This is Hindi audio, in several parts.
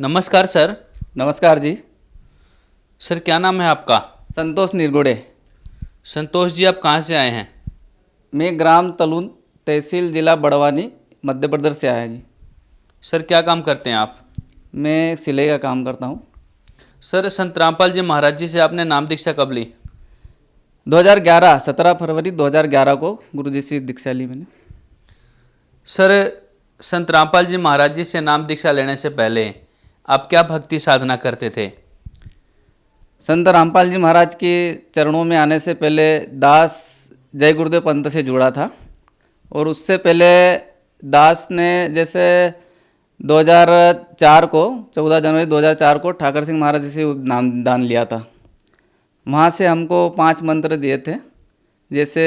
नमस्कार सर। नमस्कार जी। सर क्या नाम है आपका? संतोष निरगुडे। संतोष जी, आप कहाँ से आए हैं? मैं ग्राम तलून, तहसील जिला बड़वानी, मध्य प्रदेश से आया जी। सर क्या काम करते हैं आप? मैं सिलाई का काम करता हूँ। सर संत रामपाल जी महाराज जी से आपने नाम दीक्षा कब ली? 2011 17 फरवरी 2011 को गुरुजी से दीक्षा ली मैंने। सर संत रामपाल जी महाराज जी से नाम दीक्षा लेने से पहले आप क्या भक्ति साधना करते थे? संत रामपाल जी महाराज के चरणों में आने से पहले दास जय गुरुदेव पंथ से जुड़ा था, और उससे पहले दास ने जैसे 2004 को 14 जनवरी 2004 को ठाकर सिंह महाराज जी से नाम दान लिया था। वहाँ से हमको 5 मंत्र दिए थे, जैसे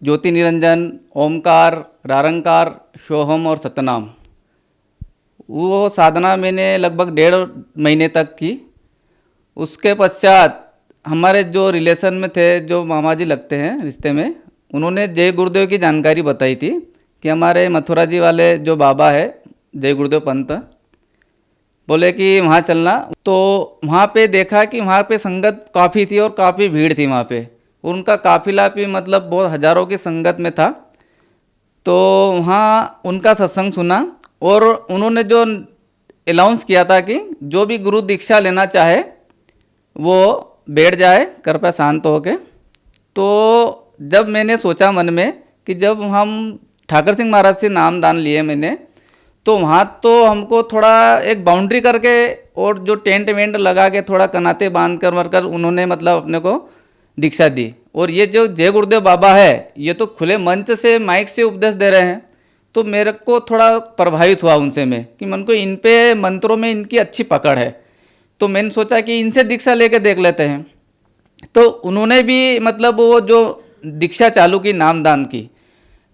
ज्योति निरंजन, ओमकार, रारंकार, शोहम और सतनाम। वो साधना मैंने लगभग 1.5 महीने तक की। उसके पश्चात हमारे जो रिलेशन में थे, जो मामा जी लगते हैं रिश्ते में, उन्होंने जय गुरुदेव की जानकारी बताई थी कि हमारे मथुरा जी वाले जो बाबा है जय गुरुदेव पंत, बोले कि वहाँ चलना। तो वहाँ पे देखा कि वहाँ पे संगत काफ़ी थी और काफ़ी भीड़ थी वहाँ पे। उनका काफिला भी मतलब बहुत हज़ारों की संगत में था। तो वहाँ उनका सत्संग सुना, और उन्होंने जो अनाउंस किया था कि जो भी गुरु दीक्षा लेना चाहे वो बैठ जाए कृपया शांत होके। तो जब मैंने सोचा मन में कि जब हम ठाकर सिंह महाराज से नाम दान लिए मैंने, तो वहाँ तो हमको थोड़ा एक बाउंड्री करके और जो टेंट वेंट लगा के थोड़ा कनाते बांध कर मरकर उन्होंने मतलब अपने को दीक्षा दी। और ये जो जय गुरुदेव बाबा है ये तो खुले मंच से माइक से उपदेश दे रहे हैं, तो मेरे को थोड़ा प्रभावित हुआ उनसे मैं कि मन को इन पे मंत्रों में इनकी अच्छी पकड़ है। तो मैंने सोचा कि इनसे दीक्षा लेके देख लेते हैं। तो उन्होंने भी मतलब वो जो दीक्षा चालू की नामदान की,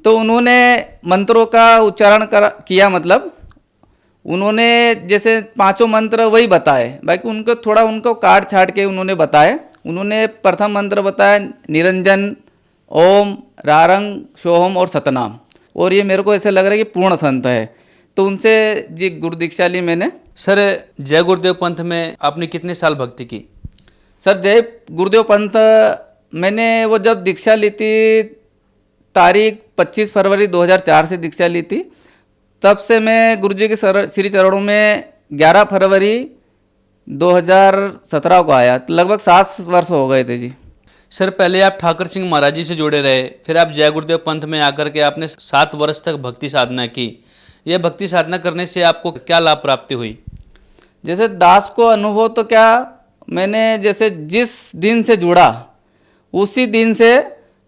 तो उन्होंने मंत्रों का उच्चारण किया। मतलब उन्होंने जैसे 5 मंत्र वही बताए, बाकी उनको थोड़ा उनको काट छाट के उन्होंने बताए। उन्होंने प्रथम मंत्र बताया निरंजन, ओम, रारंग, शोहम और सतनाम। और ये मेरे को ऐसे लग रहा है कि पूर्ण संत है, तो उनसे जी गुरु दीक्षा ली मैंने। सर जय गुरुदेव पंथ में आपने कितने साल भक्ति की? सर जय गुरुदेव पंथ मैंने वो जब दीक्षा ली थी तारीख 25 फरवरी 2004 से दीक्षा ली थी, तब से मैं गुरुजी के श्री चरणों में 11 फरवरी 2017 को आया। तो लगभग 7 वर्ष हो गए थे जी। सर पहले आप ठाकर सिंह महाराज जी से जुड़े रहे, फिर आप जय गुरुदेव पंथ में आकर के आपने 7 वर्ष तक भक्ति साधना की। यह भक्ति साधना करने से आपको क्या लाभ प्राप्ति हुई? जैसे दास को अनुभव तो क्या, मैंने जैसे जिस दिन से जुड़ा उसी दिन से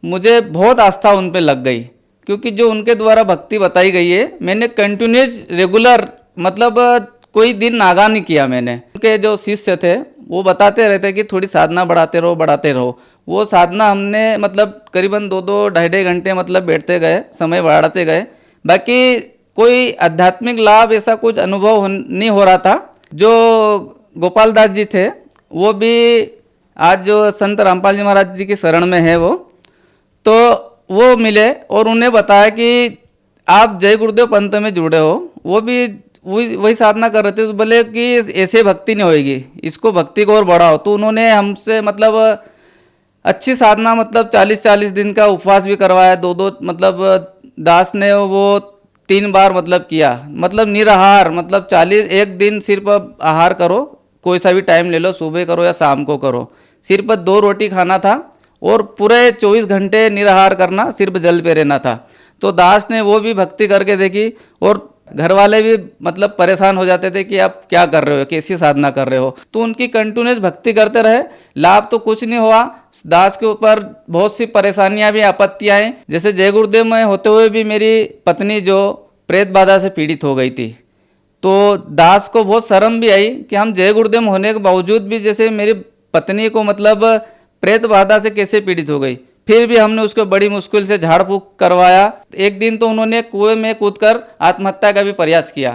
मुझे बहुत आस्था उन पे लग गई, क्योंकि जो उनके द्वारा भक्ति बताई गई है मैंने कंटिन्यूस रेगुलर मतलब कोई दिन नागा नहीं किया मैंने। उनके जो शिष्य थे वो बताते रहते कि थोड़ी साधना बढ़ाते रहो बढ़ाते रहो। वो साधना हमने मतलब करीबन 2-2 ढाई घंटे मतलब बैठते गए, समय बढ़ाते गए। बाकी कोई आध्यात्मिक लाभ ऐसा कुछ अनुभव नहीं हो रहा था। जो गोपाल दास जी थे वो भी आज जो संत रामपाल जी महाराज जी की शरण में है तो वो मिले और उन्हें बताया कि आप जय गुरुदेव पंथ में जुड़े हो। वो भी वही साधना कर रहे थे। तो बोले कि ऐसे भक्ति नहीं होएगी, इसको भक्ति को और बढ़ाओ। तो उन्होंने हमसे मतलब अच्छी साधना मतलब 40-40 दिन का उपवास भी करवाया। 2-2 मतलब दास ने वो 3 बार मतलब किया, मतलब निराहार, मतलब 1 दिन सिर्फ आहार करो, कोई सा भी टाइम ले लो, सुबह करो या शाम को करो। सिर्फ 2 रोटी खाना था और पूरे 24 घंटे निराहार करना, सिर्फ जल पे रहना था। तो दास ने वो भी भक्ति करके देखी, और घर वाले भी मतलब परेशान हो जाते थे कि आप क्या कर रहे हो, कैसी साधना कर रहे हो। तो उनकी कंटिन्यूस भक्ति करते रहे। लाभ तो कुछ नहीं हुआ, दास के ऊपर बहुत सी परेशानियां भी, आपत्तियां आई। जैसे जय गुरुदेव में होते हुए भी मेरी पत्नी जो प्रेत बाधा से पीड़ित हो गई थी, तो दास को बहुत शर्म भी आई कि हम जय गुरुदेव होने के बावजूद भी जैसे मेरी पत्नी को मतलब प्रेत बाधा से कैसे पीड़ित हो गई। फिर भी हमने उसको बड़ी मुश्किल से झाड़ फूक करवाया। एक दिन तो उन्होंने कुएं में कूदकर आत्महत्या का भी प्रयास किया।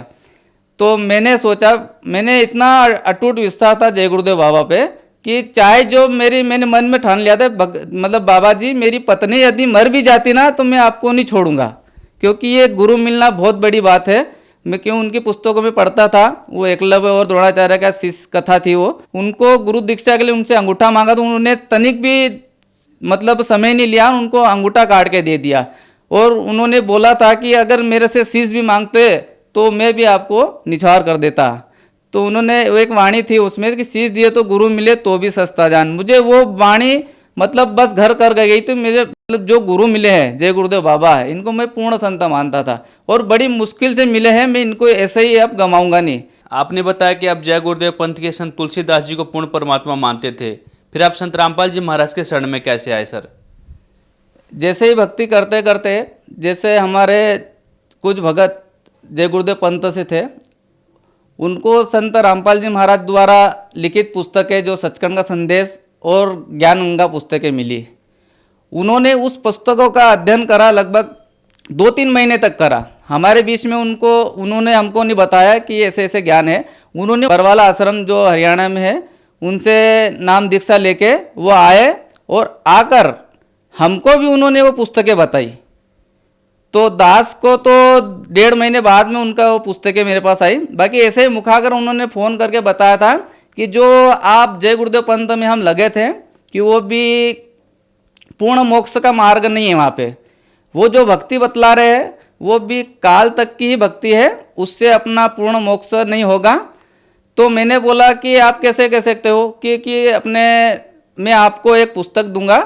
तो मैंने सोचा, मैंने इतना अटूट विश्वास था जय गुरुदेव बाबा पे कि चाहे जो मैंने मन में ठान लिया था, मतलब बाबा जी मेरी पत्नी यदि मर भी जाती ना तो मैं आपको नहीं छोड़ूंगा, क्योंकि ये गुरु मिलना बहुत बड़ी बात है। मैं क्यों उनकी पुस्तकों में पढ़ता था। वो एकलव्य और द्रोणाचार्य का शिष्य कथा थी वो। उनको गुरु दीक्षा के लिए उनसे अंगूठा मांगा तो उन्होंने तनिक भी मतलब समय नहीं लिया, उनको अंगूठा काट के दे दिया। और उन्होंने बोला था कि अगर मेरे से शीश भी मांगते तो मैं भी आपको निछावर कर देता। तो उन्होंने एक वाणी थी उसमें कि शीश दिए तो गुरु मिले तो भी सस्ता जान। मुझे वो वाणी मतलब बस घर कर गई। तो मुझे मतलब जो गुरु मिले हैं, जय गुरुदेव बाबा है, इनको मैं पूर्ण संत मानता था और बड़ी मुश्किल से मिले हैं। मैं इनको ऐसे ही अब गंवाऊंगा नहीं। आपने बताया कि आप जय गुरुदेव पंथ के संत तुलसीदास जी को पूर्ण परमात्मा मानते थे, फिर आप संत रामपाल जी महाराज के शरण में कैसे आए सर? जैसे ही भक्ति करते करते, जैसे हमारे कुछ भगत जय गुरुदेव पंथ से थे, उनको संत रामपाल जी महाराज द्वारा लिखित पुस्तकें जो सचखंड का संदेश और ज्ञान गंगा पुस्तकें मिली। उन्होंने उस पुस्तकों का अध्ययन करा, लगभग 2-3 महीने तक करा। हमारे बीच में उन्होंने हमको नहीं बताया कि ऐसे ऐसे ज्ञान है। उन्होंने बरवाला आश्रम जो हरियाणा में है उनसे नाम दीक्षा लेके वो आए और आकर हमको भी उन्होंने वो पुस्तकें बताई। तो दास को तो 1.5 महीने बाद में उनका वो पुस्तकें मेरे पास आई। बाकी ऐसे ही मुखाकर उन्होंने फ़ोन करके बताया था कि जो आप जय गुरुदेव पंथ में हम लगे थे कि वो भी पूर्ण मोक्ष का मार्ग नहीं है। वहाँ पे वो जो भक्ति बतला रहे हैं वो भी काल तक की ही भक्ति है, उससे अपना पूर्ण मोक्ष नहीं होगा। तो मैंने बोला कि आप कैसे कह सकते हो कि मैं आपको एक पुस्तक दूंगा,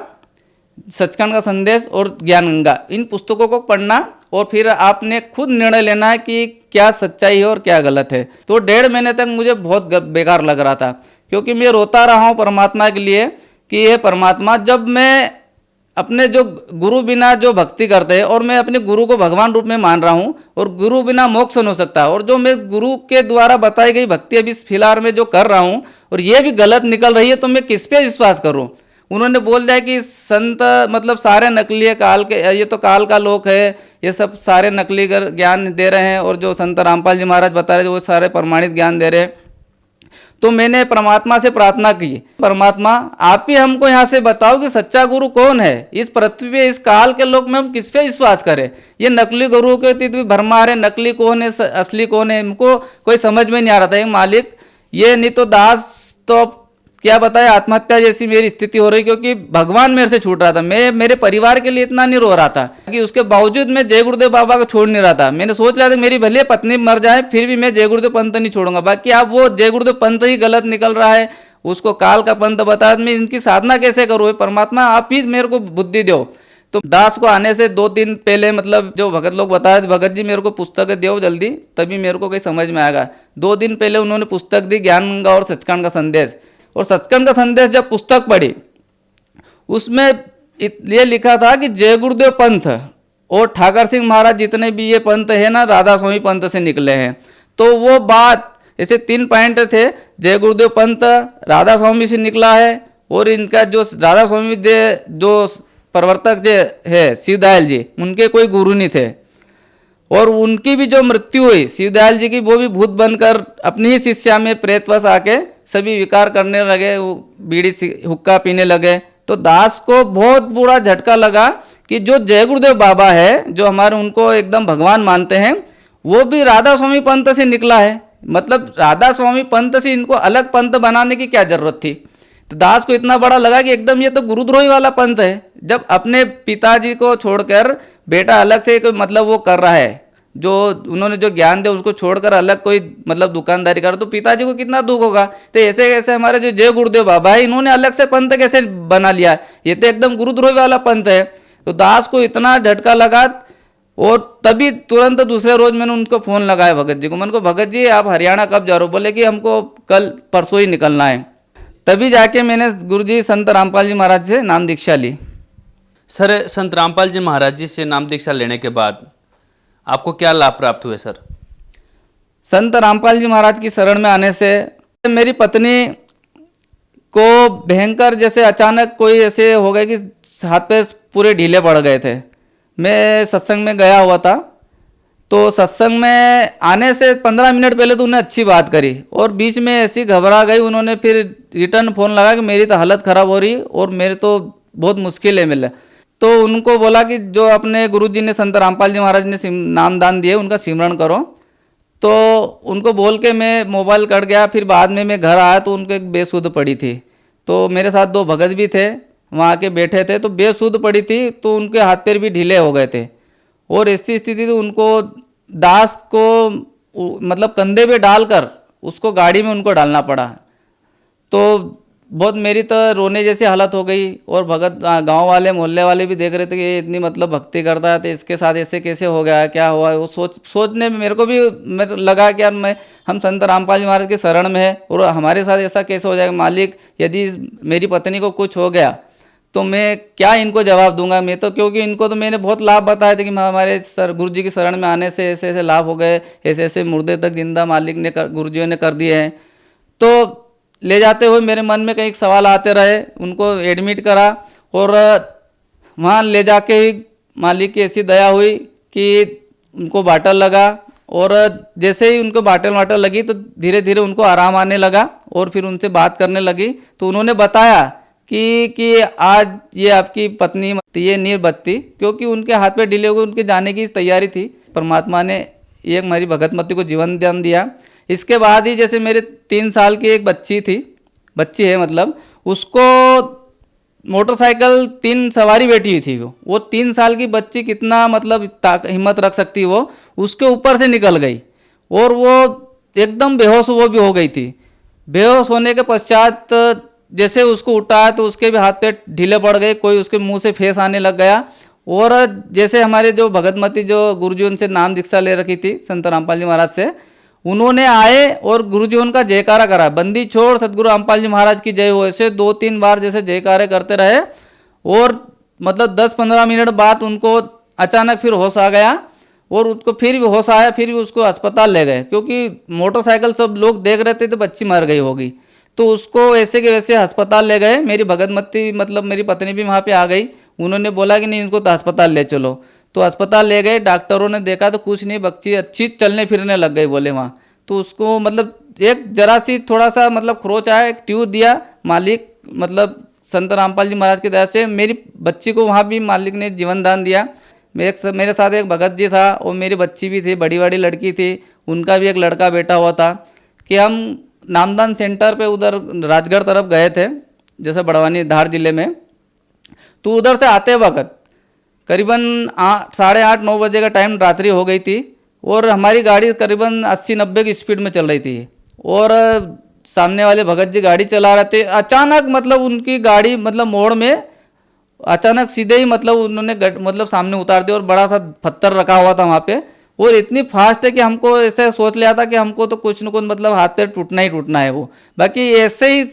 सचखंड का संदेश और ज्ञान गंगा, इन पुस्तकों को पढ़ना और फिर आपने खुद निर्णय लेना है कि क्या सच्चाई है और क्या गलत है। तो 1.5 महीने तक मुझे बहुत बेकार लग रहा था, क्योंकि मैं रोता रहा हूँ परमात्मा के लिए कि ये परमात्मा, जब मैं अपने जो गुरु बिना जो भक्ति करते हैं और मैं अपने गुरु को भगवान रूप में मान रहा हूँ और गुरु बिना मोक्ष नहीं हो सकता, और जो मैं गुरु के द्वारा बताई गई भक्ति अभी फिलहाल में जो कर रहा हूँ और ये भी गलत निकल रही है, तो मैं किस पे विश्वास करूँ। उन्होंने बोल दिया कि संत मतलब सारे नकली है, काल के, ये तो काल का लोक है, ये सब सारे नकली ज्ञान दे रहे हैं, और जो संत रामपाल जी महाराज बता रहे हैं वो सारे प्रमाणित ज्ञान दे रहे हैं। तो मैंने परमात्मा से प्रार्थना की, परमात्मा आप ही हमको यहाँ से बताओ कि सच्चा गुरु कौन है इस पृथ्वी पे, इस काल के लोक में हम किस पे विश्वास करें। ये नकली गुरु के तीत भी भरमा रहे, नकली कौन है असली कौन है, हमको कोई समझ में नहीं आ रहा था। मालिक ये नहीं तो दास तो क्या बताए, आत्महत्या जैसी मेरी स्थिति हो रही, क्योंकि भगवान मेरे से छूट रहा था। मैं मेरे परिवार के लिए इतना नहीं रो रहा था कि उसके बावजूद मैं जय गुरुदेव बाबा को छोड़ नहीं रहा था। मैंने सोच लिया था मेरी भले पत्नी मर जाए फिर भी मैं जय गुरुदेव पंथ नहीं छोड़ूंगा। बाकी आप वो जय गुरुदेव पंथ ही गलत निकल रहा है, उसको काल का पंथ बता, मैं इनकी साधना कैसे करूँ। परमात्मा आप ही मेरे को बुद्धि दो। तो दास को आने से 2 दिन पहले मतलब जो भगत लोग बताए, भगत जी मेरे को पुस्तक दो जल्दी, तभी मेरे को कहीं समझ में आएगा। 2 दिन पहले उन्होंने पुस्तक दी, ज्ञान गंगा और सचखंड का संदेश। और सचखंड का संदेश जब पुस्तक पढ़ी, उसमें ये लिखा था कि जय गुरुदेव पंथ और ठाकर सिंह महाराज जितने भी ये पंथ है ना, राधा स्वामी पंथ से निकले हैं। तो वो बात ऐसे 3 पॉइंट थे, जय गुरुदेव पंथ राधा स्वामी से निकला है, और इनका जो राधा स्वामी जो प्रवर्तक जो है शिवदयाल जी, उनके कोई गुरु नहीं थे, और उनकी भी जो मृत्यु हुई शिवदयाल जी की, वो भी भूत बनकर अपनी ही शिष्या में प्रेतवश आके सभी विकार करने लगे, वो बीड़ी हुक्का पीने लगे। तो दास को बहुत बुरा झटका लगा कि जो जय गुरुदेव बाबा है, जो हमारे उनको एकदम भगवान मानते हैं, वो भी राधा स्वामी पंथ से निकला है। मतलब राधा स्वामी पंथ से इनको अलग पंथ बनाने की क्या जरूरत थी। तो दास को इतना बड़ा लगा कि एकदम ये तो गुरुद्रोही वाला पंथ है। जब अपने पिताजी को छोड़कर बेटा अलग से मतलब वो कर रहा है, जो उन्होंने जो ज्ञान दिया उसको छोड़कर अलग कोई मतलब दुकानदारी कर, तो पिताजी को कितना दुख होगा। तो ऐसे कैसे हमारे जो जय गुरुदेव बाबा है, इन्होंने अलग से पंथ कैसे बना लिया, ये तो एकदम गुरुद्रोही वाला पंथ है। तो दास को इतना झटका लगा, और तभी तुरंत दूसरे रोज मैंने उनको फ़ोन लगाया भगत जी को। मैंने को भगत जी आप हरियाणा कब जा रहे हो? बोले कि हमको कल परसों ही निकलना है। तभी जाके मैंने गुरु जी संत रामपाल जी महाराज से नाम दीक्षा ली। सर संत रामपाल जी महाराज जी से नाम दीक्षा लेने के बाद आपको क्या लाभ प्राप्त हुए सर? संत रामपाल जी महाराज की शरण में आने से मेरी पत्नी को भयंकर जैसे अचानक कोई ऐसे हो गए कि हाथ पे पूरे ढीले पड़ गए थे। मैं सत्संग में गया हुआ था, तो सत्संग में आने से 15 मिनट पहले तो उन्हें अच्छी बात करी, और बीच में ऐसी घबरा गई। उन्होंने फिर रिटर्न फ़ोन लगा कि मेरी तो हालत ख़राब हो रही और मेरे तो बहुत मुश्किल है मिले। तो उनको बोला कि जो अपने गुरुजी ने संत रामपाल जी महाराज ने नामदान दिए उनका सिमरण करो। तो उनको बोल के मैं मोबाइल कट गया। फिर बाद में मैं घर आया तो उनको एक बेसुध पड़ी थी। तो मेरे साथ 2 भगत भी थे, वहाँ के बैठे थे, तो बेसुध पड़ी थी तो उनके हाथ पैर भी ढीले हो गए थे। और ऐसी स्थिति थी उनको दास को मतलब कंधे पे डालकर उसको गाड़ी में उनको डालना पड़ा। तो बहुत मेरी तो रोने जैसी हालत हो गई। और भगत गांव वाले मोहल्ले वाले भी देख रहे थे कि ये इतनी मतलब भक्ति करता है तो इसके साथ ऐसे कैसे हो गया, क्या हुआ। वो सोचने में मेरे को भी लगा कि यार हम संत रामपाल जी महाराज के शरण में है और हमारे साथ ऐसा कैसे हो जाएगा। मालिक, यदि मेरी पत्नी को कुछ हो गया तो मैं क्या इनको जवाब दूंगा। मैं तो क्योंकि इनको तो मैंने बहुत लाभ बताए थे कि हमारे गुरु जी की शरण में आने से ऐसे ऐसे लाभ हो गए, ऐसे ऐसे मुर्दे तक जिंदा मालिक ने गुरुजियों ने कर दिए हैं। तो ले जाते हुए मेरे मन में कई सवाल आते रहे, उनको एडमिट करा और वहाँ ले जाके ही मालिक की ऐसी दया हुई कि उनको बाटल लगा। और जैसे ही उनको बाटल लगी तो धीरे धीरे उनको आराम आने लगा और फिर उनसे बात करने लगी। तो उन्होंने बताया कि आज ये आपकी पत्नी ये नहीं बचती, क्योंकि उनके हाथ पे ढीले हो गए, उनके जाने की तैयारी थी। परमात्मा ने एक हमारी भगतमती को जीवन दान दिया। इसके बाद ही जैसे मेरे 3 साल की एक बच्ची है मतलब, उसको मोटरसाइकिल 3 सवारी बैठी हुई थी। वो 3 साल की बच्ची कितना मतलब हिम्मत रख सकती, वो उसके ऊपर से निकल गई और वो एकदम बेहोश वो भी हो गई थी। बेहोश होने के पश्चात जैसे उसको उठाया तो उसके भी हाथ पे ढीले पड़ गए, कोई उसके मुंह से फेस आने लग गया। और जैसे हमारे जो भगतमती जो गुरुजी उनसे नाम दीक्षा ले रखी थी संत रामपाल जी महाराज से, उन्होंने आए और गुरुजी उनका जयकारा करा, बंदी छोड़ सतगुरु रामपाल जी महाराज की जय हो। ऐसे 2-3 बार जैसे जयकारे करते रहे और मतलब 10-15 मिनट बाद उनको अचानक फिर होश आ गया और उसको फिर भी होश आया, फिर भी उसको अस्पताल ले गए, क्योंकि मोटरसाइकिल सब लोग देख रहे थे तो बच्ची मर गई होगी। तो उसको ऐसे के वैसे अस्पताल ले गए। मेरी भगतमती मतलब मेरी पत्नी भी वहाँ पे आ गई। उन्होंने बोला कि नहीं इनको तो अस्पताल ले चलो। तो अस्पताल ले गए, डॉक्टरों ने देखा तो कुछ नहीं, बच्ची अच्छी चलने फिरने लग गई बोले वहाँ। तो उसको मतलब एक जरा सी थोड़ा सा मतलब खरोच आया, एक ट्यूब दिया मालिक मतलब संत रामपाल जी महाराज की दया से मेरी बच्ची को वहाँ भी मालिक ने जीवन दान दिया। मेरे साथ एक भगत जी था और मेरी बच्ची भी थी, बड़ी लड़की थी, उनका भी एक लड़का बेटा हुआ था। कि हम नामदान सेंटर पे उधर राजगढ़ तरफ गए थे, जैसे बड़वानी धार जिले में। तो उधर से आते वक्त करीबन 8:30-9 बजे का टाइम रात्रि हो गई थी और हमारी गाड़ी करीबन 80-90 की स्पीड में चल रही थी और सामने वाले भगत जी गाड़ी चला रहे थे। अचानक मतलब उनकी गाड़ी मतलब मोड़ में अचानक सीधे ही मतलब उन्होंने मतलब सामने उतार दिया और बड़ा सा पत्थर रखा हुआ था वहाँ पे। और इतनी फास्ट है कि हमको ऐसे सोच लिया था कि हमको तो कुछ न कुछ मतलब हाथ पैर टूटना ही टूटना है वो। बाकी ऐसे ही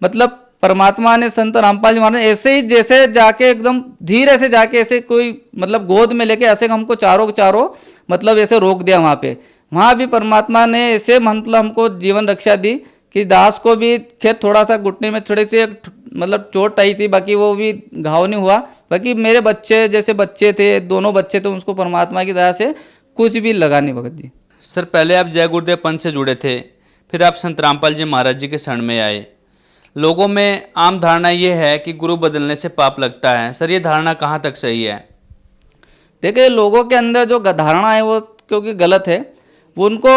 मतलब परमात्मा ने संत रामपाल जी महाराज ऐसे ही जैसे जाके एकदम धीरे से जाके ऐसे कोई मतलब गोद में लेके ऐसे हमको चारों मतलब ऐसे रोक दिया वहाँ पे। वहाँ भी परमात्मा ने ऐसे मतलब हमको जीवन रक्षा दी कि दास को भी खेत थोड़ा सा घुटने में थोड़ी सी मतलब चोट आई थी, बाकी वो भी घाव नहीं हुआ। बाकी मेरे बच्चे जैसे बच्चे थे, दोनों बच्चे थे, उसको परमात्मा की दया से कुछ भी लगा नहीं भगत जी। सर पहले आप जय गुरुदेव पंथ से जुड़े थे, फिर आप संत रामपाल जी महाराज जी के शरण में आए। लोगों में आम धारणा ये है कि गुरु बदलने से पाप लगता है। सर ये धारणा कहाँ तक सही है? देखिए लोगों के अंदर जो धारणा है वो क्योंकि गलत है। उनको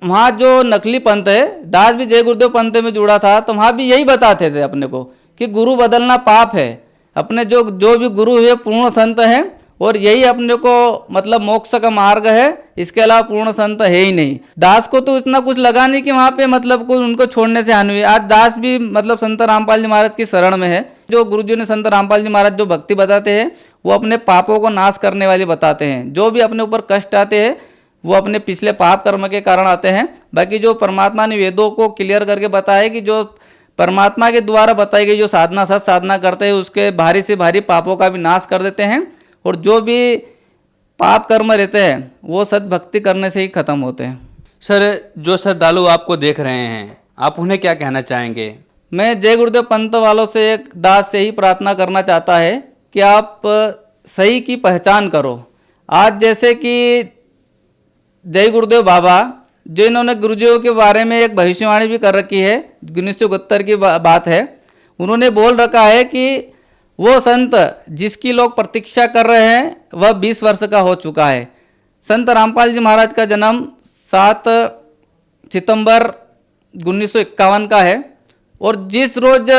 वहाँ जो नकली पंथ है, दास भी जय गुरुदेव पंथ में जुड़ा था तो वहाँ भी यही बताते थे अपने को कि गुरु बदलना पाप है। अपने जो भी गुरु है पूर्ण संत हैं और यही अपने को मतलब मोक्ष का मार्ग है, इसके अलावा पूर्ण संत है ही नहीं। दास को तो इतना कुछ लगा नहीं कि वहाँ पे मतलब कुछ उनको छोड़ने से हानि हुई। आज दास भी मतलब संत रामपाल जी महाराज की शरण में है। जो गुरुजी ने संत रामपाल जी महाराज जो भक्ति बताते हैं वो अपने पापों को नाश करने वाली बताते हैं। जो भी अपने ऊपर कष्ट आते हैं वो अपने पिछले पाप कर्म के कारण आते हैं। बाकी जो परमात्मा ने वेदों को क्लियर करके बताया है कि जो परमात्मा के द्वारा बताई गई जो साधना सत साधना करते हैं उसके भारी से भारी पापों का भी नाश कर देते हैं और जो भी पाप कर्म रहते हैं वो सत भक्ति करने से ही खत्म होते हैं। सर जो श्रद्धालु आपको देख रहे हैं आप उन्हें क्या कहना चाहेंगे? मैं जय गुरुदेव पंथ वालों से एक दास से ही प्रार्थना करना चाहता है कि आप सही की पहचान करो। आज जैसे कि जय गुरुदेव बाबा जो इन्होंने गुरुजियों के बारे में एक भविष्यवाणी भी कर रखी है, 1971 की बात है। उन्होंने बोल रखा है कि वो संत जिसकी लोग प्रतीक्षा कर रहे हैं वह 20 वर्ष का हो चुका है। संत रामपाल जी महाराज का जन्म 7 सितंबर 1951 का है। और जिस रोज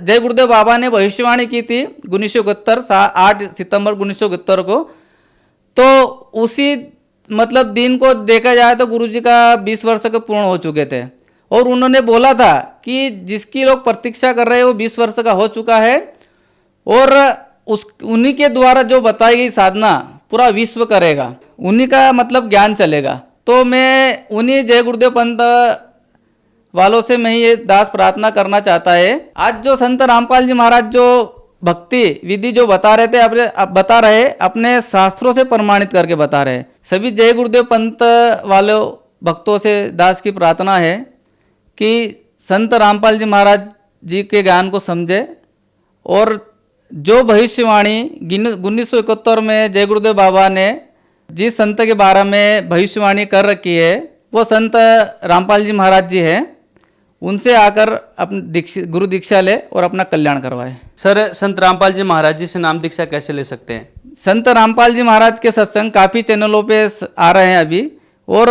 जय गुरुदेव बाबा ने भविष्यवाणी की थी 1971 8 सितंबर 1971 को, तो उसी मतलब दिन को देखा जाए तो गुरुजी का 20 वर्ष के पूर्ण हो चुके थे। और उन्होंने बोला था कि जिसकी लोग प्रतीक्षा कर रहे हैं वो 20 वर्ष का हो चुका है, और उन्हीं के द्वारा जो बताई गई साधना पूरा विश्व करेगा, उन्हीं का मतलब ज्ञान चलेगा। तो मैं उन्हीं जय गुरुदेव पंथ वालों से मैं ये दास प्रार्थना करना चाहता है। आज जो संत रामपाल जी महाराज जो भक्ति विधि जो बता रहे अपने शास्त्रों से प्रमाणित करके बता रहे। सभी जय गुरुदेव पंथ वालों भक्तों से दास की प्रार्थना है कि संत रामपाल जी महाराज जी के ज्ञान को समझे, और जो भविष्यवाणी 1971 में जय गुरुदेव बाबा ने जिस संत के बारे में भविष्यवाणी कर रखी है वो संत रामपाल जी महाराज जी हैं। उनसे आकर अपनी गुरु दीक्षा ले और अपना कल्याण करवाए। सर, संत रामपाल जी महाराज जी से नाम दीक्षा कैसे ले सकते हैं? संत रामपाल जी महाराज के सत्संग काफ़ी चैनलों पे आ रहे हैं अभी, और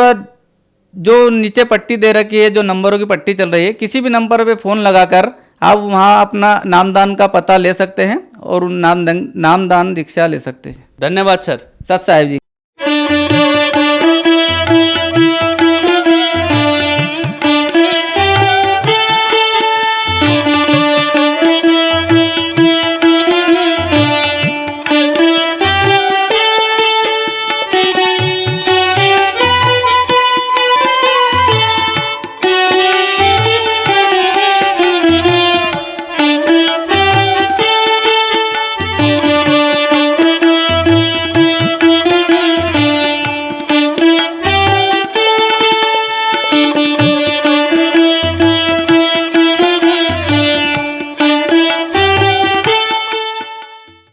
जो नीचे पट्टी दे रखी है, जो नंबरों की पट्टी चल रही है, किसी भी नंबर पे फ़ोन लगाकर आप वहाँ अपना नामदान का पता ले सकते हैं और नामदान दीक्षा ले सकते हैं। धन्यवाद सर। सत साहिब जी।